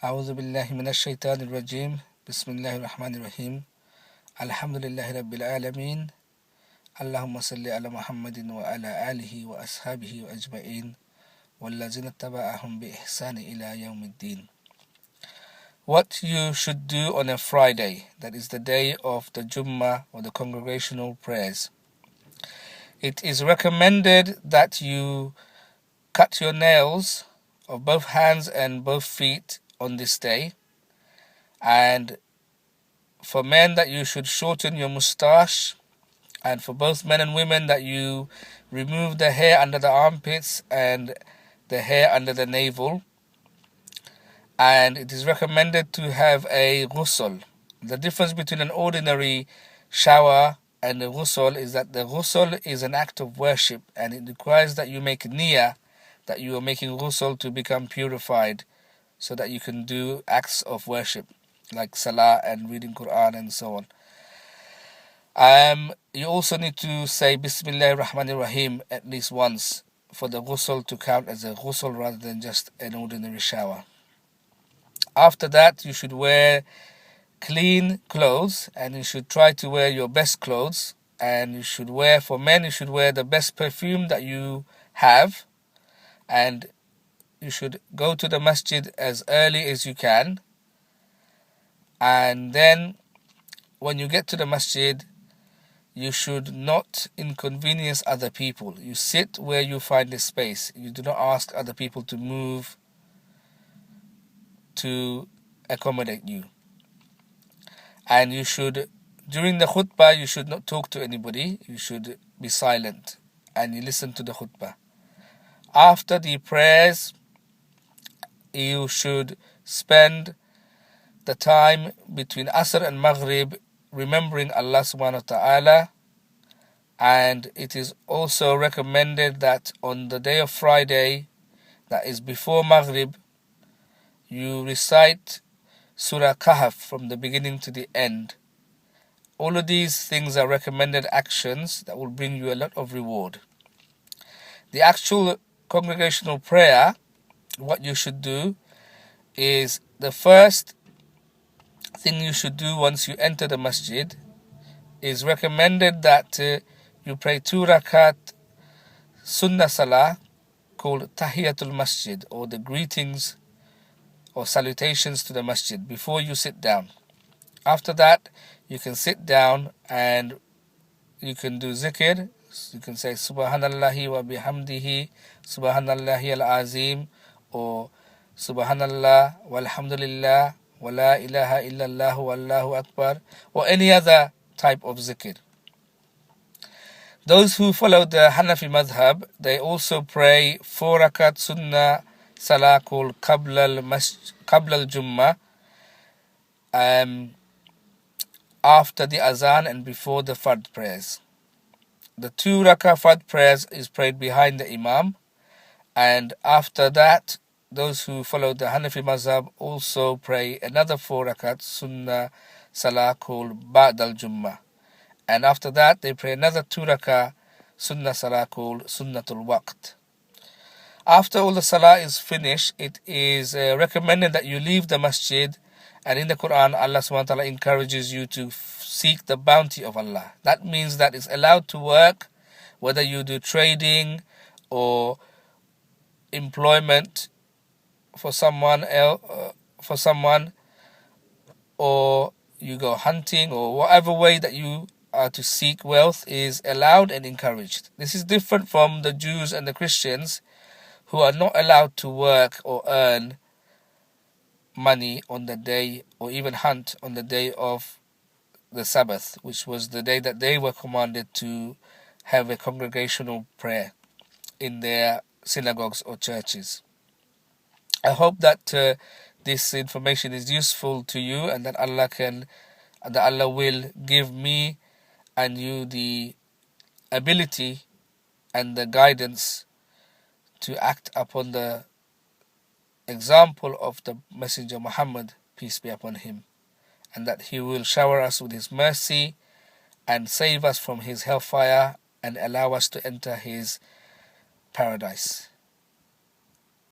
أعوذ بالله من الشيطان الرجيم بسم الله الرحمن الرحيم الحمد لله رب العالمين اللهم صل على محمد وعلى آله وأصحابه وأجمعين والذين اتبعهم بإحسان إلى يوم الدين. What you should do on a Friday, that is the day of the Jummah or the congregational prayers. It is recommended that you cut your nails of both hands and both feet on this day, and for men that you should shorten your moustache, and for both men and women that you remove the hair under the armpits and the hair under the navel. And it is recommended to have a ghusl. The difference between an ordinary shower and a ghusl is that the ghusl is an act of worship, and it requires that you make niyyah that you are making ghusl to become purified, so that you can do acts of worship like salah and reading Quran and so on. You also need to say Bismillahir Rahmanir Rahim at least once for the ghusl to count as a ghusl rather than just an ordinary shower. After that, you should wear clean clothes, and you should try to wear your best clothes, and you should wear, for men, you should wear the best perfume that you have, and you should go to the masjid as early as you can. And then when you get to the masjid, you should not inconvenience other people. You sit where you find a space. You do not ask other people to move to accommodate you. And you should, during the khutbah, you should not talk to anybody. You should be silent and you listen to the khutbah. After the prayers, you should spend the time between Asr and Maghrib remembering Allah subhanahu wa ta'ala. And it is also recommended that on the day of Friday, that is before Maghrib, you recite Surah Kahf from the beginning to the end. All of these things are recommended actions that will bring you a lot of reward. The actual congregational prayer, what you should do is, the first thing you should do once you enter the masjid is recommended that you pray 2 rakat sunnah salah called Tahiyatul Masjid, or the greetings or salutations to the masjid, before you sit down. After that, you can sit down and you can do zikr. You can say Subhanallahi wa bihamdihi, Subhanallahi al-azim, or Subhanallah walhamdulillah wa la ilaha illallah wallahu akbar, or any other type of zikr. Those who follow the Hanafi madhab, they also pray 4 rakat sunnah salah called Qabla al-Jummah, after the azan and before the fard prayers. The 2 rakah fard prayers is prayed behind the imam, and after that, those who follow the Hanafi mazhab also pray another 4 rakat sunnah salah called Ba'd al-Jummah, and after that they pray another 2 rakah sunnah salah called Sunnatul Waqt. After all the salah is finished, it is recommended that you leave the masjid, and in the Quran Allah subhanahu wa ta'ala encourages you to seek the bounty of Allah. That means that it's allowed to work, whether you do trading or employment for someone else, or you go hunting, or whatever way that you are to seek wealth is allowed and encouraged. This is different from the Jews and the Christians, who are not allowed to work or earn money on the day, or even hunt on the day of the Sabbath, which was the day that they were commanded to have a congregational prayer in their synagogues or churches. I hope that this information is useful to you, and that Allah will give me and you the ability and the guidance to act upon the example of the Messenger Muhammad, peace be upon him, and that he will shower us with his mercy and save us from his hellfire and allow us to enter his paradise.